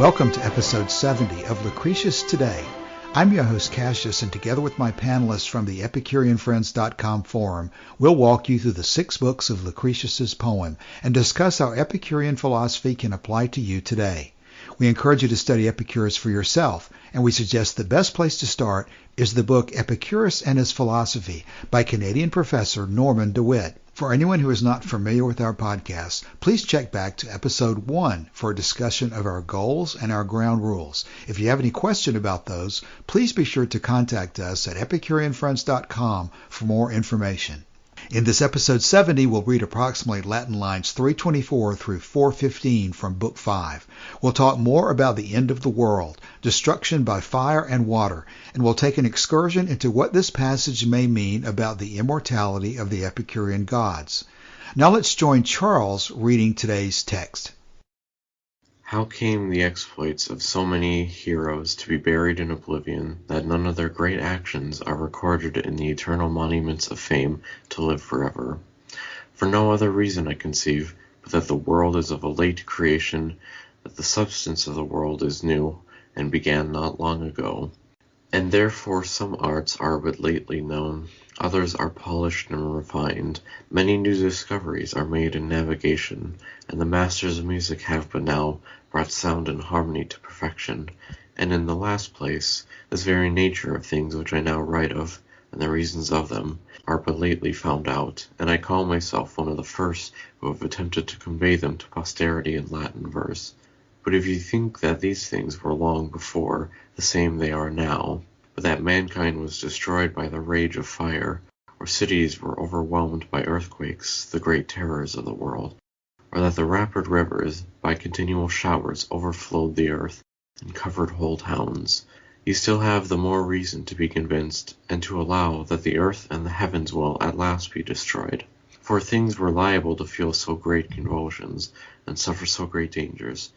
Welcome to episode 70 of Lucretius Today. I'm your host Cassius, and together with my panelists from the EpicureanFriends.com forum, we'll walk you through the 6 books of Lucretius's poem and discuss how Epicurean philosophy can apply to you today. We encourage you to study Epicurus for yourself, and we suggest the best place to start is the book Epicurus and His Philosophy by Canadian professor Norman DeWitt. For anyone who is not familiar with our podcast, please check back to episode 1 for a discussion of our goals and our ground rules. If you have any question about those, please be sure to contact us at EpicureanFriends.com for more information. In this episode 70, we'll read approximately Latin lines 324 through 415 from Book 5. We'll talk more about the end of the world, destruction by fire and water, and we'll take an excursion into what this passage may mean about the immortality of the Epicurean gods. Now let's join Charles reading today's text. How came the exploits of so many heroes to be buried in oblivion, that none of their great actions are recorded in the eternal monuments of fame to live forever? For no other reason, I conceive, but that the world is of a late creation, that the substance of the world is new, and began not long ago. And therefore some arts are but lately known, others are polished and refined, many new discoveries are made in navigation, and the masters of music have but now brought sound and harmony to perfection. And in the last place, this very nature of things which I now write of, and the reasons of them, are but lately found out, and I call myself one of the first who have attempted to convey them to posterity in Latin verse. But if you think that these things were long before, the same they are now, but that mankind was destroyed by the rage of fire, or cities were overwhelmed by earthquakes, the great terrors of the world, or that the rapid rivers, by continual showers, overflowed the earth, and covered whole towns, you still have the more reason to be convinced, and to allow that the earth and the heavens will at last be destroyed. For things were liable to feel so great convulsions, and suffer so great dangers.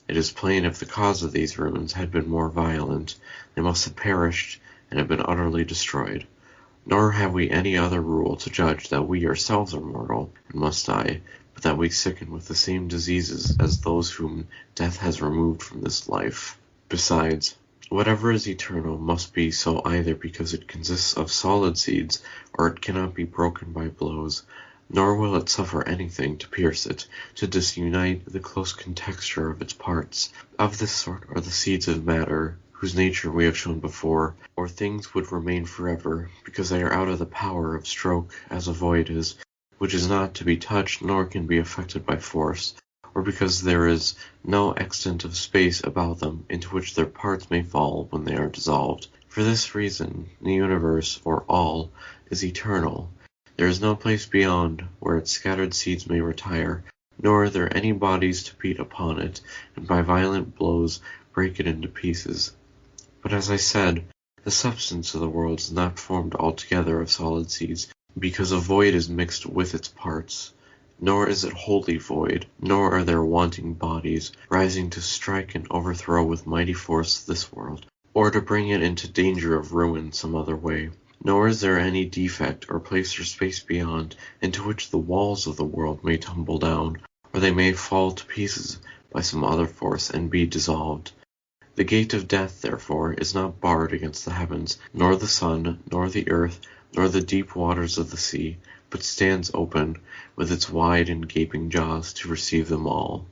It is plain if the cause of these ruins had been more violent, they must have perished and have been utterly destroyed. Nor have we any other rule to judge that we ourselves are mortal and must die, but that we sicken with the same diseases as those whom death has removed from this life. Besides, whatever is eternal must be so either because it consists of solid seeds, or it cannot be broken by blows, nor will it suffer anything to pierce it, to disunite the close contexture of its parts. Of this sort are the seeds of matter, whose nature we have shown before, or things would remain forever, because they are out of the power of stroke, as a void is, which is not to be touched nor can be affected by force, or because there is no extent of space about them into which their parts may fall when they are dissolved. For this reason, the universe, or all, is eternal. There is no place beyond where its scattered seeds may retire, nor are there any bodies to beat upon it, and by violent blows break it into pieces. But as I said, the substance of the world is not formed altogether of solid seeds, because a void is mixed with its parts. Nor is it wholly void, nor are there wanting bodies, rising to strike and overthrow with mighty force this world, or to bring it into danger of ruin some other way. Nor is there any defect or place or space beyond, into which the walls of the world may tumble down, or they may fall to pieces by some other force and be dissolved. The gate of death, therefore, is not barred against the heavens, nor the sun, nor the earth, nor the deep waters of the sea, but stands open, with its wide and gaping jaws, to receive them all.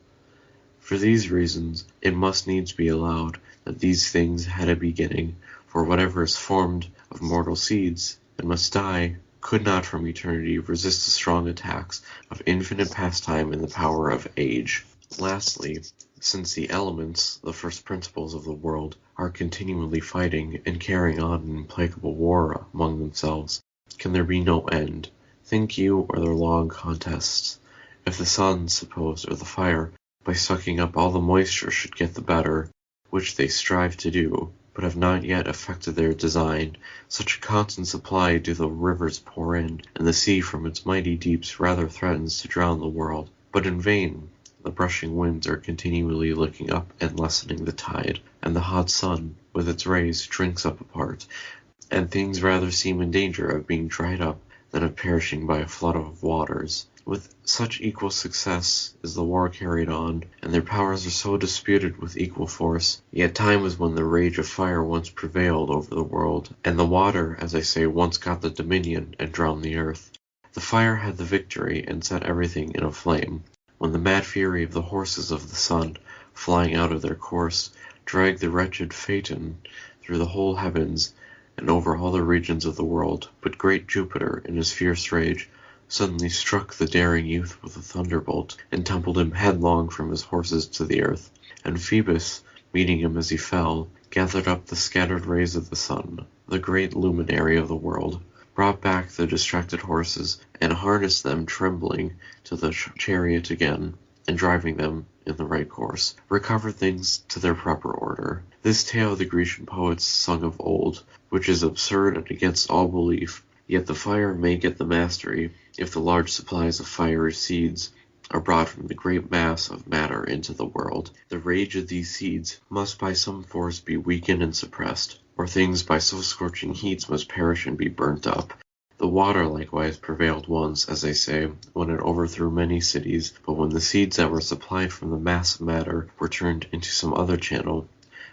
For these reasons, it must needs be allowed that these things had a beginning, for whatever is formed of mortal seeds, and must die, could not from eternity resist the strong attacks of infinite pastime and the power of age. Lastly, since the elements, the first principles of the world, are continually fighting and carrying on an implacable war among themselves, can there be no end? Think you, are there long contests? If the sun, suppose, or the fire, by sucking up all the moisture should get the better, which they strive to do, but have not yet effected their design, such a constant supply do the rivers pour in, and the sea from its mighty deeps rather threatens to drown the world. But in vain, the brushing winds are continually looking up and lessening the tide, and the hot sun, with its rays, drinks up a part, and things rather seem in danger of being dried up than of perishing by a flood of waters. With such equal success is the war carried on, and their powers are so disputed with equal force. Yet time was when the rage of fire once prevailed over the world, and the water, as I say, once got the dominion and drowned the earth. The fire had the victory and set everything in a flame. When the mad fury of the horses of the sun, flying out of their course, dragged the wretched Phaeton through the whole heavens and over all the regions of the world, but great Jupiter, in his fierce rage, suddenly struck the daring youth with a thunderbolt, and tumbled him headlong from his horses to the earth. And Phoebus, meeting him as he fell, gathered up the scattered rays of the sun, the great luminary of the world, brought back the distracted horses, and harnessed them trembling to the chariot again, and driving them in the right course, recovered things to their proper order. This tale the Grecian poets sung of old, which is absurd and against all belief, yet the fire may get the mastery if the large supplies of fiery seeds are brought from the great mass of matter into the world. The rage of these seeds must by some force be weakened and suppressed, or things by so scorching heats must perish and be burnt up. The water likewise prevailed once, as I say, when it overthrew many cities, but when the seeds that were supplied from the mass of matter were turned into some other channel,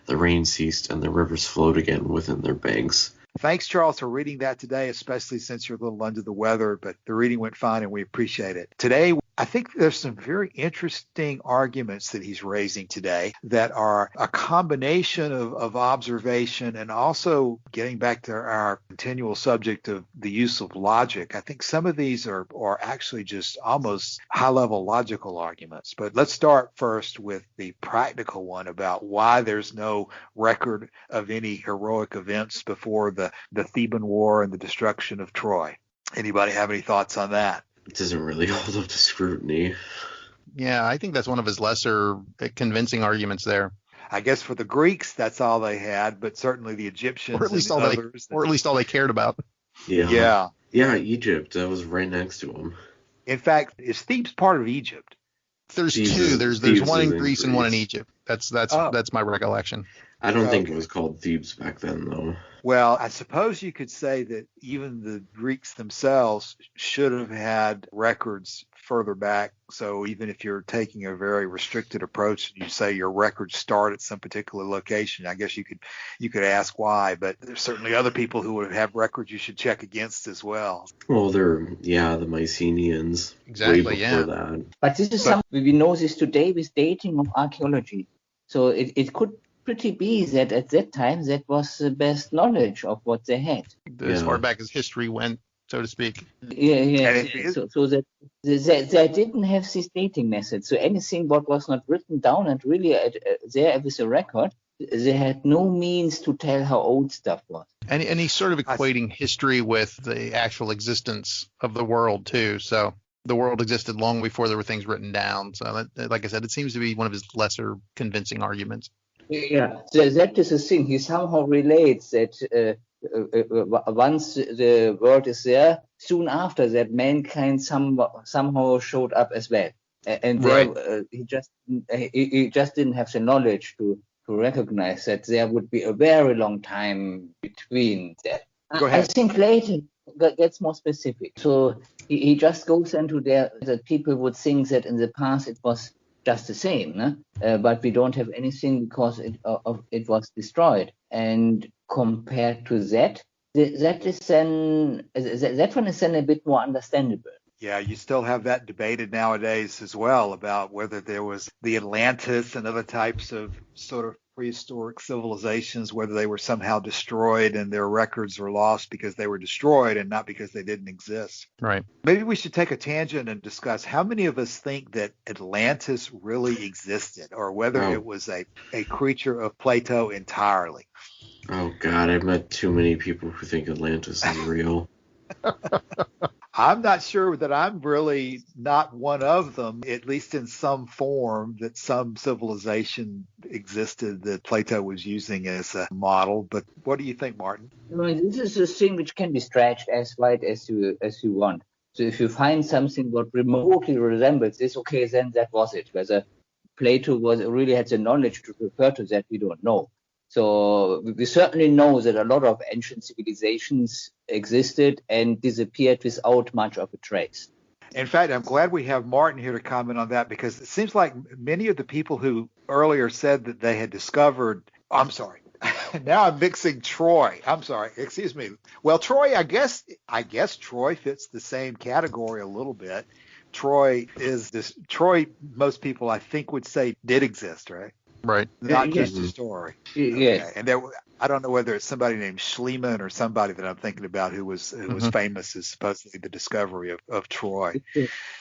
the rain ceased and the rivers flowed again within their banks. Thanks, Charles, for reading that today, especially since you're a little under the weather, but the reading went fine and we appreciate it. Today, I think there's some very interesting arguments that he's raising today that are a combination of observation and also getting back to our continual subject of the use of logic. I think some of these are actually just almost high-level logical arguments. But let's start first with the practical one about why there's no record of any heroic events before the Theban War and the destruction of Troy. Anybody have any thoughts on that? It doesn't really hold up to scrutiny. Yeah, I think that's one of his lesser convincing arguments there. I guess for the Greeks, that's all they had, but certainly the Egyptians or at least and all others. Or at least all they cared about. Yeah, Egypt. That was right next to him. In fact, is Thebes part of Egypt? There's two. There's one in Greece and one in Egypt. That's my recollection. I don't think it was called Thebes back then, though. Well, I suppose you could say that even the Greeks themselves should have had records further back. So even if you're taking a very restricted approach, you say your records start at some particular location, I guess you could ask why. But there's certainly other people who would have records you should check against as well. Well, the Mycenaeans. Exactly, way before that. But this is something we know this today with dating of archaeology. So it could pretty be that at that time that was the best knowledge of what they had. As far back as history went, so to speak. Yeah. So that they didn't have this dating method. So anything what was not written down and really there with a record, they had no means to tell how old stuff was. And he's sort of equating history with the actual existence of the world too. So the world existed long before there were things written down. So like I said, it seems to be one of his lesser convincing arguments. Yeah, so that is the thing. He somehow relates that once the world is there, soon after that, mankind somehow showed up as well, and right. He just didn't have the knowledge to recognize that there would be a very long time between that. Go ahead. I think later gets more specific. So he just goes into there that people would think that in the past it was just the same, but we don't have anything because it was destroyed. And compared to that one is then a bit more understandable. Yeah, you still have that debated nowadays as well about whether there was the Atlantis and other types of sort of prehistoric civilizations, whether they were somehow destroyed and their records were lost because they were destroyed and not because they didn't exist. Right. Maybe we should take a tangent and discuss how many of us think that Atlantis really existed or whether it was a creature of Plato entirely. Oh, God, I've met too many people who think Atlantis is real. I'm not sure that I'm really not one of them, at least in some form, that some civilization existed that Plato was using as a model. But what do you think, Martin? I mean, this is a thing which can be stretched as wide as you want. So if you find something what remotely resembles this, okay, then that was it. Whether Plato really had the knowledge to refer to that, we don't know. So we certainly know that a lot of ancient civilizations existed and disappeared without much of a trace. In fact, I'm glad we have Martin here to comment on that, because it seems like many of the people who earlier said that they had discovered, I'm sorry, now I'm mixing Troy. I'm sorry, excuse me. Well, Troy, I guess Troy fits the same category a little bit. Troy, most people I think would say did exist, right? Right. Not just a story. Yes. Okay. And I don't know whether it's somebody named Schliemann or somebody that I'm thinking about who was famous as supposedly the discovery of Troy.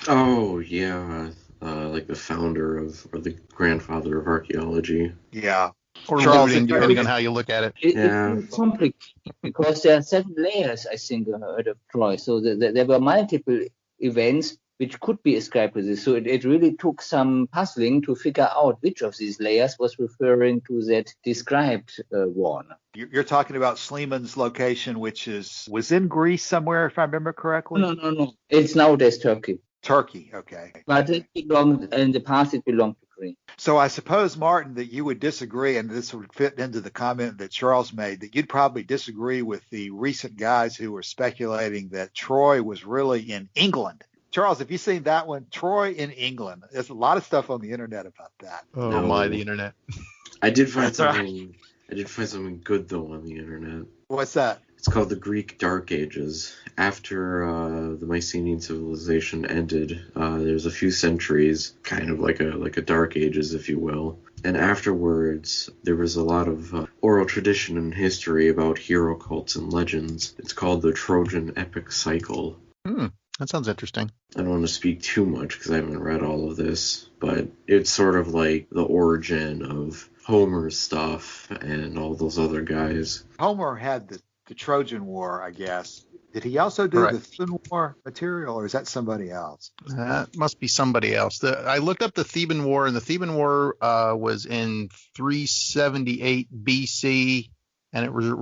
Oh, yeah. Like the founder or the grandfather of archaeology. Yeah. Or Charles, looting, depending on how you look at it. It's complicated because there are 7 layers, I think, of Troy. So there were multiple events which could be ascribed to this. So it really took some puzzling to figure out which of these layers was referring to that described one. You're talking about Schliemann's location, which was in Greece somewhere, if I remember correctly? No. It's nowadays Turkey. Turkey, okay. But in the past it belonged to Greece. So I suppose, Martin, that you would disagree, and this would fit into the comment that Charles made, that you'd probably disagree with the recent guys who were speculating that Troy was really in England. Charles, have you seen that one? Troy in England. There's a lot of stuff on the internet about that. Oh No. my, the internet. I did find something. I did find something good though on the internet. What's that? It's called the Greek Dark Ages. After the Mycenaean civilization ended, there's a few centuries, kind of like a Dark Ages, if you will. And afterwards, there was a lot of oral tradition and history about hero cults and legends. It's called the Trojan epic cycle. That sounds interesting. I don't want to speak too much because I haven't read all of this, but it's sort of like the origin of Homer's stuff and all those other guys. Homer had the Trojan War, I guess. Did he also do the Theban War material, or is that somebody else? That must be somebody else. I looked up the Theban War, and the Theban War was in 378 BC, and it was a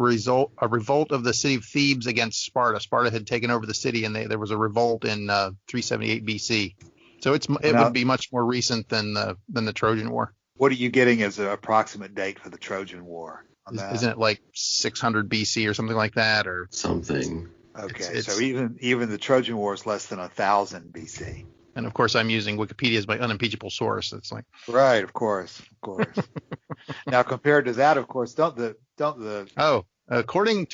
revolt of the city of Thebes against Sparta. Sparta had taken over the city, and there was a revolt in 378 BC. So it would be much more recent than the Trojan War. What are you getting as an approximate date for the Trojan War? Isn't it like 600 BC or something like that, or something? Okay, so even the Trojan War is less than 1000 BC. And of course, I'm using Wikipedia as my unimpeachable source. It's like right, of course. Now, compared to that, of course, according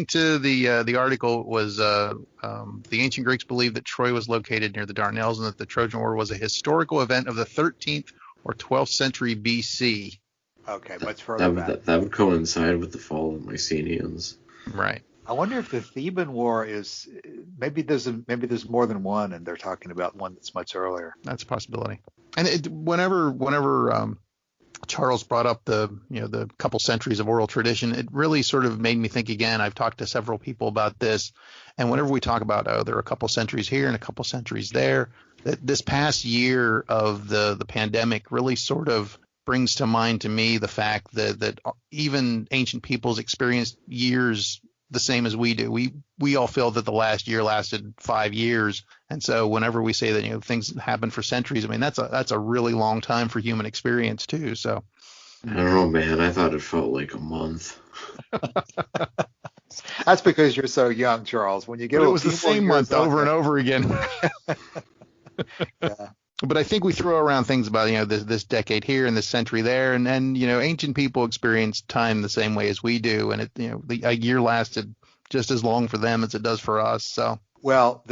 to the article, was the ancient Greeks believed that Troy was located near the Dardanelles and that the Trojan War was a historical event of the 13th or 12th century BC. Okay, much further back. That would coincide with the fall of the Mycenaeans. Right. I wonder if the Theban War is maybe there's more than one, and they're talking about one that's much earlier. That's a possibility. And whenever Charles brought up the couple centuries of oral tradition, it really sort of made me think again. I've talked to several people about this, and whenever we talk about there are a couple centuries here and a couple centuries there, that this past year of the pandemic really sort of brings to mind to me the fact that even ancient peoples experienced years the same as we do. We all feel that the last year lasted 5 years, and so whenever we say that things happen for centuries, I mean that's a really long time for human experience too. So I don't know, man. I thought it felt like a month. That's because you're so young, Charles. When you get it was the same month over and over again. Yeah. But I think we throw around things about this decade here and this century there, and ancient people experienced time the same way as we do, and a year lasted just as long for them as it does for us. So well,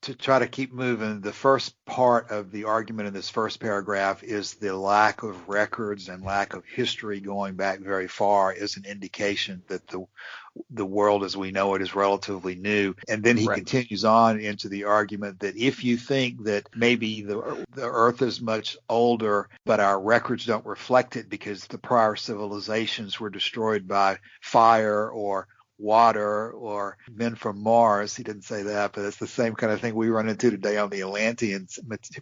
to try to keep moving, the first part of the argument in this first paragraph is the lack of records and lack of history going back very far is an indication that the world as we know it is relatively new. And then he continues on into the argument that if you think that maybe the earth is much older, but our records don't reflect it because the prior civilizations were destroyed by fire or water or men from Mars. He didn't say that, but it's the same kind of thing we run into today on the Atlantean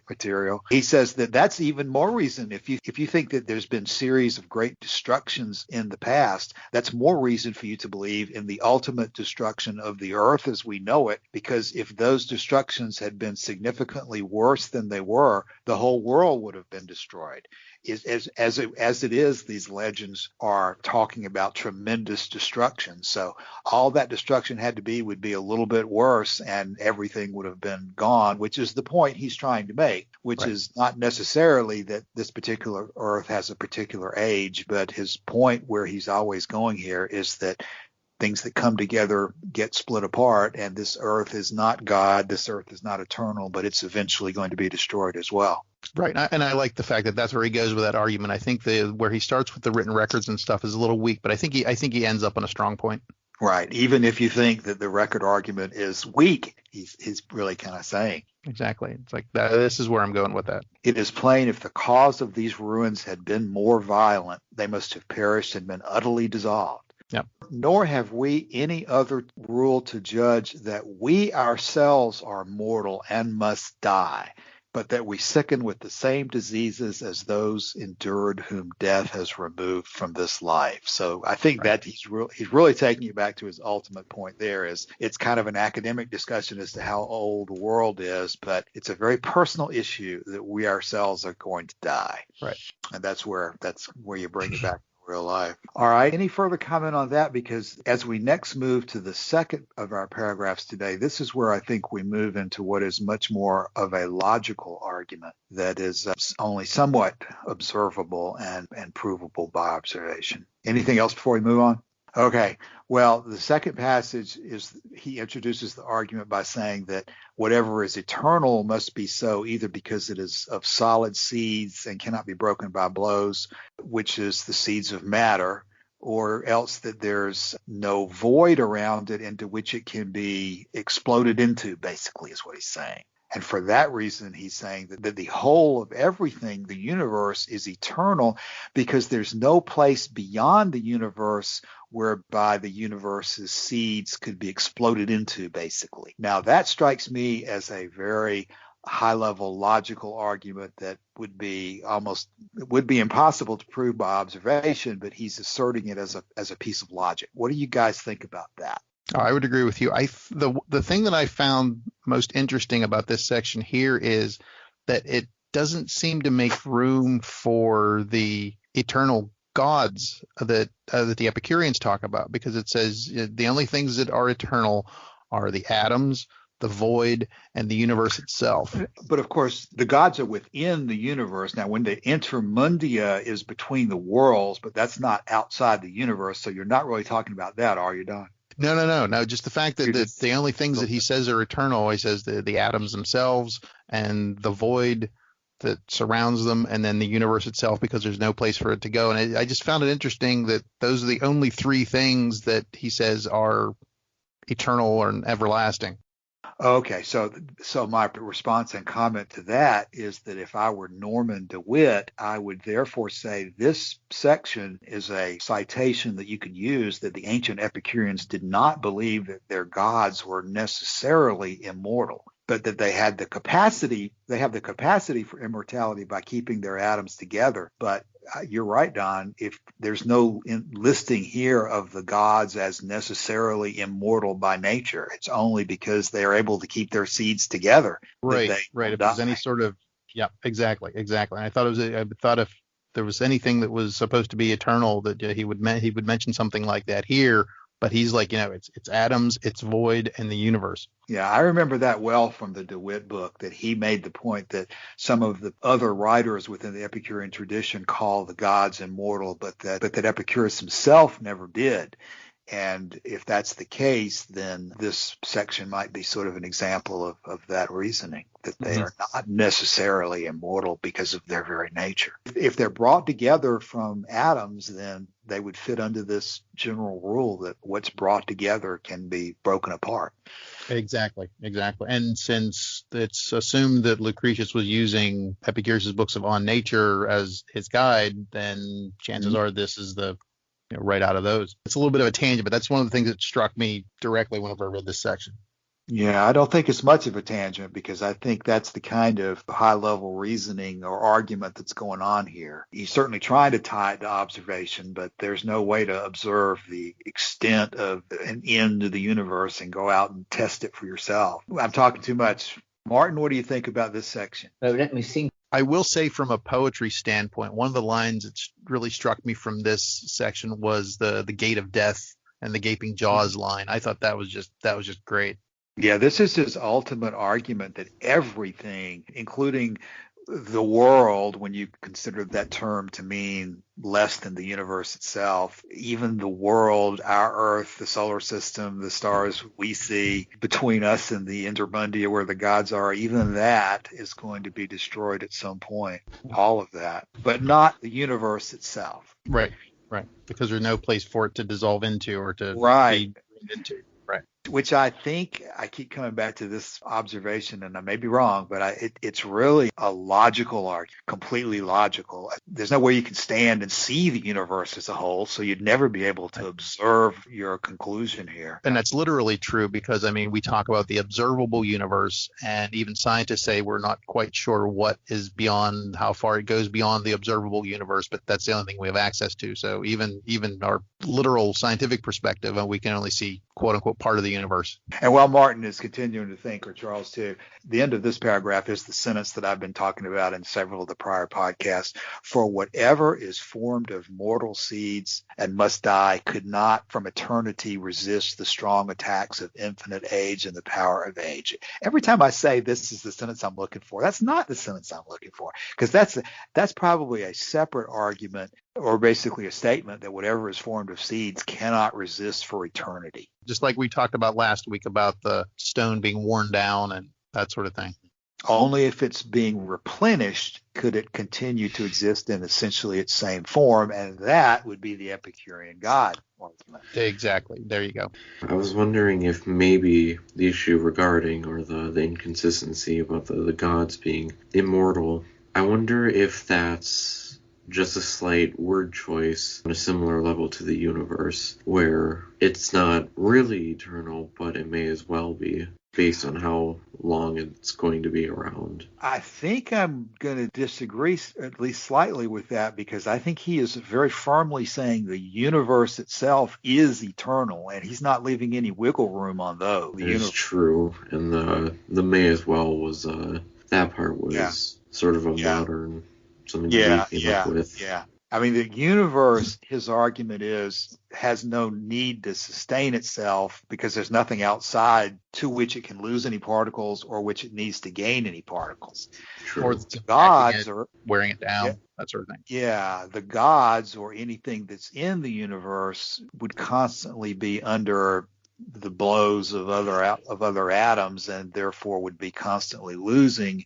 material. He says that that's even more reason. If you think that there's been series of great destructions in the past, that's more reason for you to believe in the ultimate destruction of the earth as we know it, because if those destructions had been significantly worse than they were, the whole world would have been destroyed. as it is, these legends are talking about tremendous destruction. So all that destruction would be a little bit worse, and everything would have been gone, which is the point he's trying to make, which is not necessarily that this particular earth has a particular age, but his point where he's always going here is that things that come together get split apart, and this earth is not God, this earth is not eternal, but it's eventually going to be destroyed as well. Right, and I like the fact that that's where he goes with that argument. I think where he starts with the written records and stuff is a little weak, but I think he ends up on a strong point. Right, even if you think that the record argument is weak, he's really kind of saying. Exactly. It's like this is where I'm going with that. It is plain if the cause of these ruins had been more violent, they must have perished and been utterly dissolved. Yep. Nor have we any other rule to judge that we ourselves are mortal and must die, but that we sicken with the same diseases as those endured whom death has removed from this life. So I think that he's really taking you back to his ultimate point there. Is it's kind of an academic discussion as to how old the world is, but it's a very personal issue that we ourselves are going to die. Right. And that's where you bring it back. Real life. All right. Any further comment on that? Because as we next move to the second of our paragraphs today, this is where I think we move into what is much more of a logical argument that is only somewhat observable and provable by observation. Anything else before we move on? Okay. Well, the second passage he introduces the argument by saying that whatever is eternal must be so either because it is of solid seeds and cannot be broken by blows, which is the seeds of matter, or else that there's no void around it into which it can be exploded into, basically, is what he's saying. And for that reason, he's saying that the whole of everything, the universe, is eternal because there's no place beyond the universe whereby the universe's seeds could be exploded into, basically. Now, that strikes me as a very high-level logical argument that would be impossible to prove by observation, but he's asserting it as a piece of logic. What do you guys think about that? I would agree with you. The thing that I found most interesting about this section here is that it doesn't seem to make room for the eternal gods that the Epicureans talk about, because it says the only things that are eternal are the atoms, the void, and the universe itself. But of course, the gods are within the universe. Now, when the intermundia is between the worlds, but that's not outside the universe, so you're not really talking about that, are you, Don? No. Just the fact that the only things that he says are eternal, he says the atoms themselves and the void that surrounds them, and then the universe itself, because there's no place for it to go. And I just found it interesting that those are the only three things that he says are eternal or everlasting. Okay, so my response and comment to that is that if I were Norman DeWitt, I would therefore say this section is a citation that you could use that the ancient Epicureans did not believe that their gods were necessarily immortal, but that they have the capacity for immortality by keeping their atoms together. But you're right, Don. If there's no listing here of the gods as necessarily immortal by nature, it's only because they are able to keep their seeds together. Right. If there's any sort of, yeah, exactly. And I thought if there was anything that was supposed to be eternal, that he would mention something like that here. But he's like, it's atoms, it's void, and the universe. Yeah, I remember that well from the DeWitt book, that he made the point that some of the other writers within the Epicurean tradition call the gods immortal, but that Epicurus himself never did. And if that's the case, then this section might be sort of an example of that reasoning, that they are not necessarily immortal because of their very nature. If they're brought together from atoms, then they would fit under this general rule that what's brought together can be broken apart. Exactly. And since it's assumed that Lucretius was using Epicurus' books On Nature as his guide, then chances are this is the right out of those. It's a little bit of a tangent, but that's one of the things that struck me directly whenever I read this section. Yeah, I don't think it's much of a tangent, because I think that's the kind of high-level reasoning or argument that's going on here. He's certainly trying to tie it to observation, but there's no way to observe the extent of an end to the universe and go out and test it for yourself. I'm talking too much. Martin, what do you think about this section? Well, let me think I will say from a poetry standpoint, one of the lines that really struck me from this section was the gate of death and the gaping jaws line. I thought that was just great. Yeah, this is his ultimate argument that everything, including the world, when you consider that term to mean less than the universe itself, even the world, our Earth, the solar system, the stars we see between us and the intermundia where the gods are, even that is going to be destroyed at some point. All of that, but not the universe itself. Right. Because there's no place for it to dissolve into or to be into. Right. Which I think, I keep coming back to this observation, and I may be wrong, but it's really a logical argument, completely logical. There's no way you can stand and see the universe as a whole, so you'd never be able to observe your conclusion here. And that's literally true because, I mean, we talk about the observable universe, and even scientists say we're not quite sure what is beyond, how far it goes beyond the observable universe, but that's the only thing we have access to. So even our literal scientific perspective, we can only see, quote unquote, part of the universe. And while Martin is continuing to think, or Charles too, the end of this paragraph is the sentence that I've been talking about in several of the prior podcasts. For whatever is formed of mortal seeds and must die could not from eternity resist the strong attacks of infinite age and the power of age. Every time I say this is the sentence I'm looking for, that's not the sentence I'm looking for, because that's probably a separate argument, or basically a statement that whatever is formed of seeds cannot resist for eternity. Just like we talked about last week about the stone being worn down and that sort of thing. Only if it's being replenished could it continue to exist in essentially its same form, and that would be the Epicurean God argument. Exactly. There you go. I was wondering if maybe the issue regarding, or the inconsistency about the gods being immortal, I wonder if that's just a slight word choice on a similar level to the universe, where it's not really eternal, but it may as well be, based on how long it's going to be around. I think I'm going to disagree at least slightly with that, because I think he is very firmly saying the universe itself is eternal, and he's not leaving any wiggle room on those. It's true, and the may as well was, that part was sort of a modern, something that we came up with. Yeah. I mean, the universe, his argument is, has no need to sustain itself because there's nothing outside to which it can lose any particles or which it needs to gain any particles. True. Or the gods are wearing it down, that sort of thing. Yeah, the gods or anything that's in the universe would constantly be under the blows of other atoms, and therefore would be constantly losing.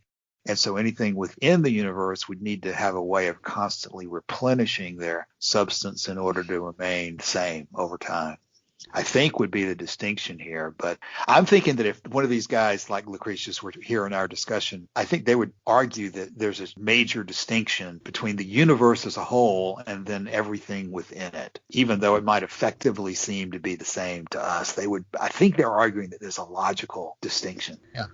And so anything within the universe would need to have a way of constantly replenishing their substance in order to remain the same over time, I think would be the distinction here. But I'm thinking that if one of these guys like Lucretius were here in our discussion, I think they would argue that there's a major distinction between the universe as a whole and then everything within it, even though it might effectively seem to be the same to us. I think they're arguing that there's a logical distinction. Yeah.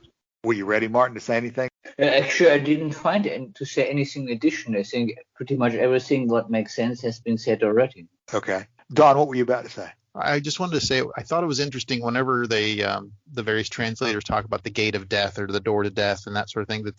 Were you ready, Martin, to say anything? Actually, I didn't find to say anything additional. I think pretty much everything what makes sense has been said already. Okay. Don, what were you about to say? I just wanted to say, I thought it was interesting whenever they, the various translators talk about the gate of death or the door to death and that sort of thing, that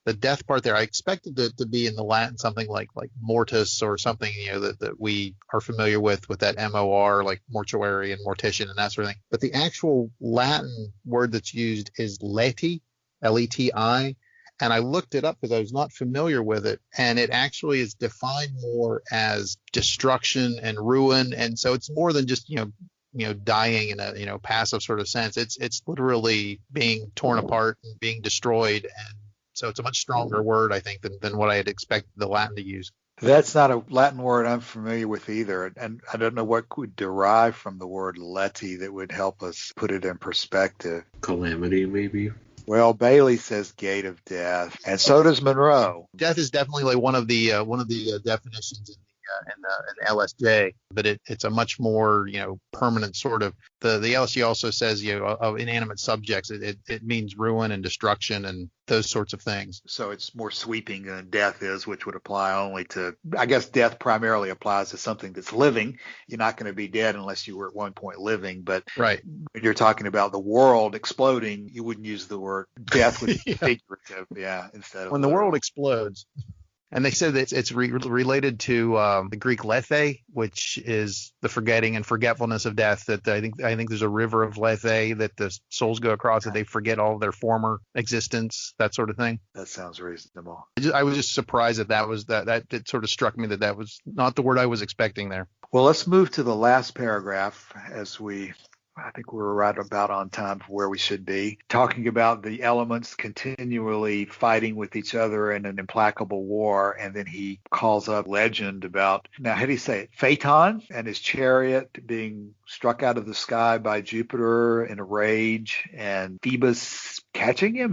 the death part there, I expected it to be in the Latin something like mortis or something, that we are familiar with that MOR, like mortuary and mortician and that sort of thing. But the actual Latin word that's used is leti, L-E-T-I. And I looked it up because I was not familiar with it. And it actually is defined more as destruction and ruin. And so it's more than just, dying in a, passive sort of sense. It's literally being torn apart and being destroyed. And so it's a much stronger word, I think, than what I had expected the Latin to use. That's not a Latin word I'm familiar with either. And I don't know what would derive from the word leti that would help us put it in perspective. Calamity, maybe. Well, Bailey says gate of death, and so does Monroe. Death is definitely like one of the definitions the LSJ, but it's a much more permanent sort of. The LSJ also says of inanimate subjects. It means ruin and destruction and those sorts of things. So it's more sweeping than death is, which would apply only to, I guess death primarily applies to something that's living. You're not going to be dead unless you were at one point living. But right. When you're talking about the world exploding, you wouldn't use the word death, which is figurative, instead of when the world explodes. And they said that it's related to the Greek lethe, which is the forgetting and forgetfulness of death. That I think there's a river of lethe that the souls go across, that they forget all of their former existence, that sort of thing. That sounds reasonable. I was just surprised that was that it sort of struck me that was not the word I was expecting there. Well, let's move to the last paragraph I think we're right about on time for where we should be, talking about the elements continually fighting with each other in an implacable war. And then he calls up legend about, now how do you say it, Phaeton and his chariot being struck out of the sky by Jupiter in a rage, and Phoebus catching him.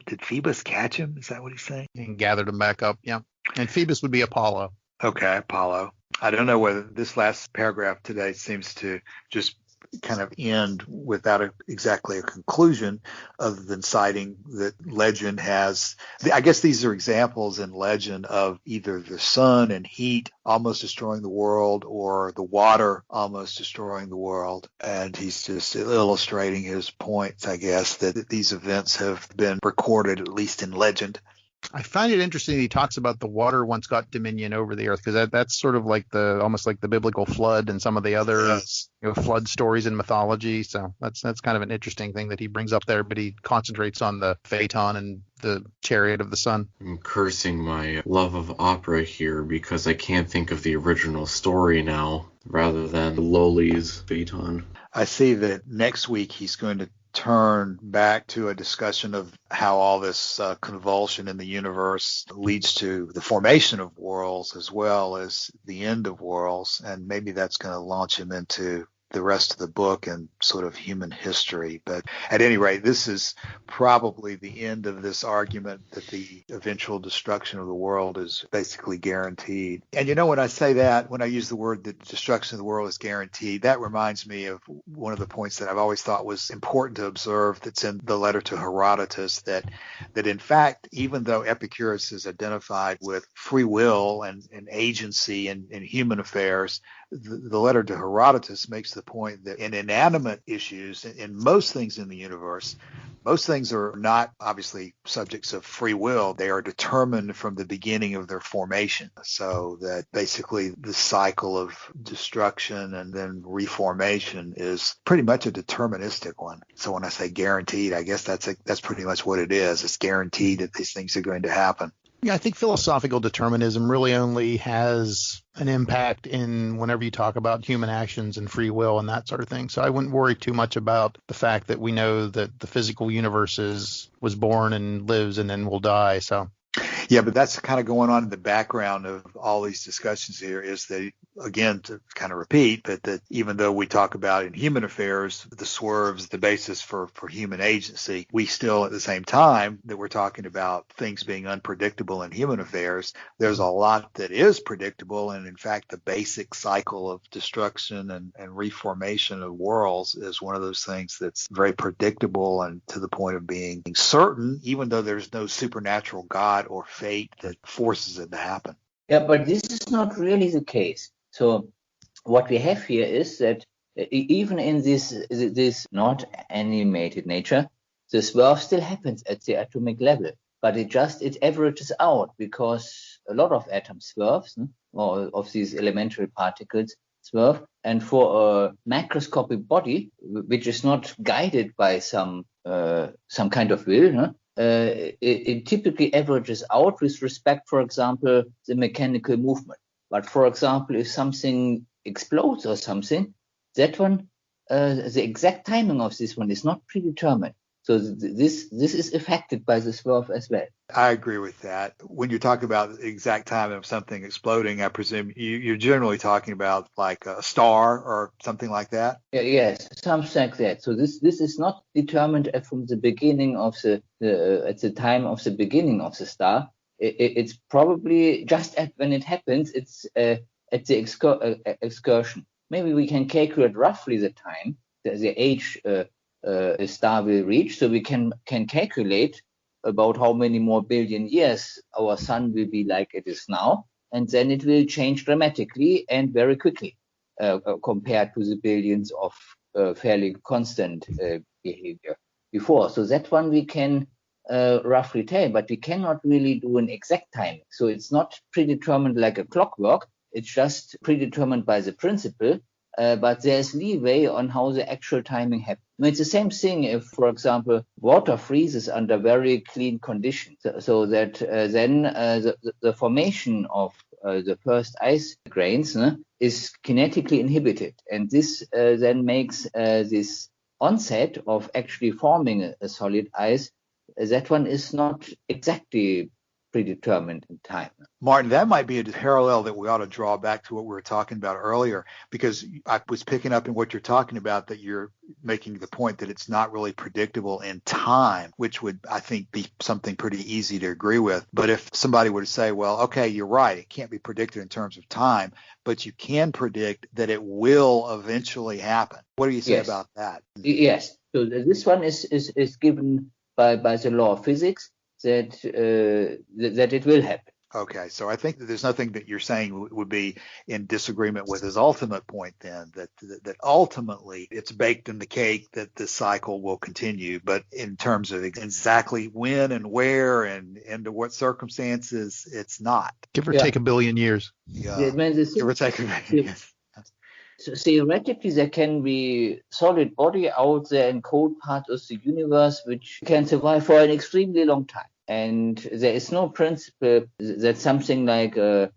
Did Phoebus catch him? Is that what he's saying? And gathered him back up. Yeah. And Phoebus would be Apollo. Okay, Apollo. I don't know whether this last paragraph today seems to just kind of end without exactly a conclusion, other than citing that legend has, I guess these are examples in legend of either the sun and heat almost destroying the world or the water almost destroying the world. And he's just illustrating his points, I guess, that these events have been recorded, at least in legend. I find it interesting that he talks about the water once got dominion over the earth, because that's sort of like almost like the biblical flood and some of the other flood stories in mythology. So that's kind of an interesting thing that he brings up there, but he concentrates on the Phaeton and the chariot of the sun. I'm cursing my love of opera here because I can't think of the original story now, rather than Loli's Phaeton. I see that next week he's going to turn back to a discussion of how all this convulsion in the universe leads to the formation of worlds as well as the end of worlds. And maybe that's going to launch him into the rest of the book and sort of human history. But at any rate, this is probably the end of this argument that the eventual destruction of the world is basically guaranteed. And when I say that, when I use the word that destruction of the world is guaranteed, that reminds me of one of the points that I've always thought was important to observe that's in the letter to Herodotus, that in fact, even though Epicurus is identified with free will and agency in human affairs, the letter to Herodotus makes the point that in inanimate issues, in most things in the universe, most things are not obviously subjects of free will. They are determined from the beginning of their formation. So that basically the cycle of destruction and then reformation is pretty much a deterministic one. So when I say guaranteed, I guess that's pretty much what it is. It's guaranteed that these things are going to happen. Yeah, I think philosophical determinism really only has an impact in whenever you talk about human actions and free will and that sort of thing. So I wouldn't worry too much about the fact that we know that the physical universe was born and lives and then will die. So yeah, but that's kind of going on in the background of all these discussions here, is that, again, to kind of repeat, but that even though we talk about in human affairs, the swerves, the basis for human agency, we still at the same time that we're talking about things being unpredictable in human affairs, there's a lot that is predictable. And in fact, the basic cycle of destruction and reformation of worlds is one of those things that's very predictable and to the point of being certain, even though there's no supernatural God or fate that forces it to happen. Yeah, but this is not really the case. So what we have here is that even in this not animated nature, the swerve still happens at the atomic level, but it averages out because a lot of atoms swerves, or of these elementary particles swerve, and for a macroscopic body, which is not guided by some kind of will, it typically averages out with respect, for example, the mechanical movement. But for example, if something explodes or something, that one, the exact timing of this one is not predetermined. So this is affected by the swerve as well. I agree with that. When you're talking about the exact time of something exploding, I presume you're generally talking about like a star or something like that? Yes, something like that. So this is not determined from the beginning of at the time of the beginning of the star. It's probably just when it happens, it's at the excursion. Maybe we can calculate roughly the time, the age a star will reach, so we can calculate about how many more billion years our sun will be like it is now, and then it will change dramatically and very quickly compared to the billions of fairly constant behavior before. So that one we can roughly tell, but we cannot really do an exact time. So it's not predetermined like a clockwork. It's just predetermined by the principle, but there's leeway on how the actual timing happens. It's the same thing if, for example, water freezes under very clean conditions, so that then the formation of the first ice grains is kinetically inhibited. And this then makes this onset of actually forming a solid ice, that one is not exactly predetermined in time. Martin, that might be a parallel that we ought to draw back to what we were talking about earlier, because I was picking up in what you're talking about that you're making the point that it's not really predictable in time, which would, I think, be something pretty easy to agree with. But if somebody were to say, well, okay, you're right, it can't be predicted in terms of time, but you can predict that it will eventually happen. What do you say about that? Yes. So this one is given by the law of physics, that it will happen. Okay, so I think that there's nothing that you're saying would be in disagreement with his ultimate point then, that ultimately it's baked in the cake that the cycle will continue, but in terms of exactly when and where and under what circumstances, it's not. Give or take a billion years. Yeah, give or take a billion years. So theoretically, there can be solid body out there in cold parts of the universe which can survive for an extremely long time. And there is no principle that something like a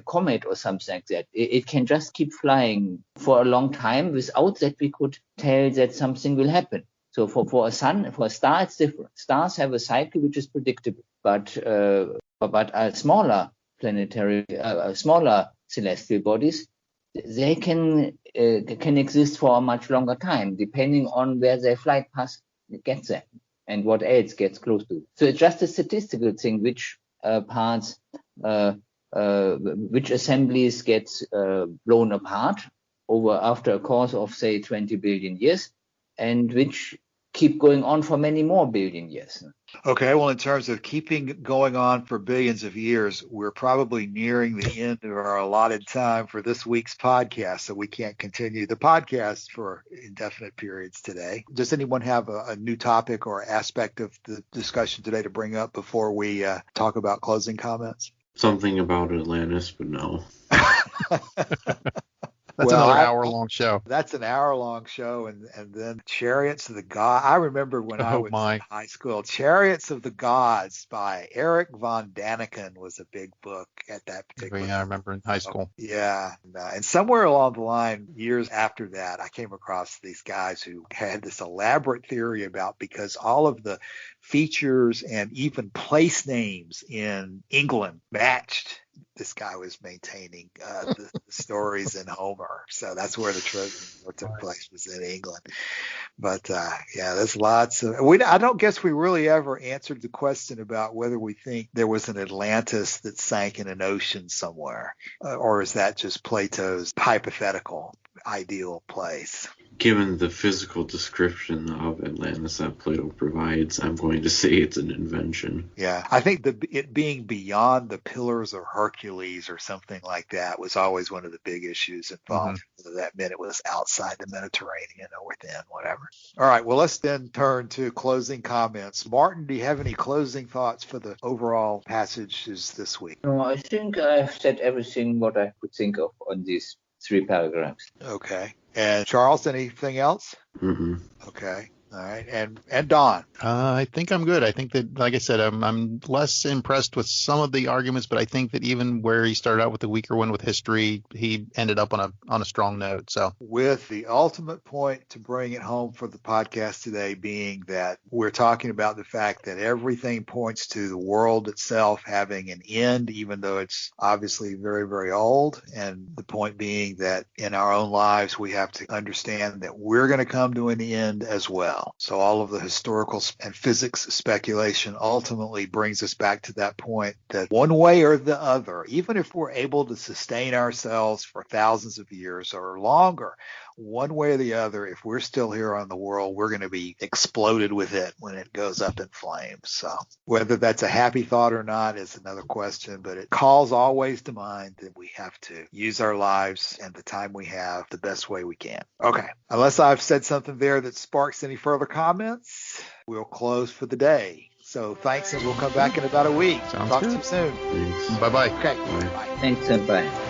comet or something like that. It can just keep flying for a long time without that we could tell that something will happen. So for a star, it's different. Stars have a cycle which is predictable, but smaller celestial bodies, they can exist for a much longer time, depending on where their flight path gets them and what else gets close to. So it's just a statistical thing, which parts, which assemblies gets blown apart after a course of, say, 20 billion years, and which keep going on for many more billion years. Okay, well, in terms of keeping going on for billions of years, we're probably nearing the end of our allotted time for this week's podcast, so we can't continue the podcast for indefinite periods today. Does anyone have a new topic or aspect of the discussion today to bring up before we talk about closing comments? Something about Atlantis, but no. That's another hour-long show. That's an hour-long show, and then Chariots of the Gods. I remember when I was in high school, Chariots of the Gods by Eric von Daniken was a big book at that particular. Yeah, I remember in high school. Yeah, and somewhere along the line, years after that, I came across these guys who had this elaborate theory about, because all of the features and even place names in England matched. This guy was maintaining the stories in Homer, so that's where the Trojan War took place, was in England. But yeah, there's lots of. I don't guess we really ever answered the question about whether we think there was an Atlantis that sank in an ocean somewhere, or is that just Plato's hypothetical ideal place? Given the physical description of Atlantis that Plato provides, I'm going to say it's an invention. Yeah, I think it being beyond the Pillars of Hercules or something like that was always one of the big issues involved. Whether that meant it was outside the Mediterranean or within, whatever. All right, well, let's then turn to closing comments. Martin, do you have any closing thoughts for the overall passages this week? No, I think I've said everything what I could think of on these 3 paragraphs. Okay. And Charles, anything else? Mm-hmm. Okay. All right. And Don? I think I'm good. I think that, like I said, I'm less impressed with some of the arguments, but I think that even where he started out with the weaker one with history, he ended up on a strong note. So, with the ultimate point to bring it home for the podcast today being that we're talking about the fact that everything points to the world itself having an end, even though it's obviously very, very old. And the point being that in our own lives, we have to understand that we're going to come to an end as well. now. So all of the historical and physics speculation ultimately brings us back to that point that one way or the other, even if we're able to sustain ourselves for thousands of years or longer, one way or the other, if we're still here on the world, we're going to be exploded with it when it goes up in flames. So whether that's a happy thought or not is another question, but it calls always to mind that we have to use our lives and the time we have the best way we can. Okay. Unless I've said something there that sparks any further comments, we'll close for the day. So thanks, and we'll come back in about a week. Sounds Talk good. to you soon. Thanks. Bye-bye. Okay. Bye. Bye. Thanks and bye.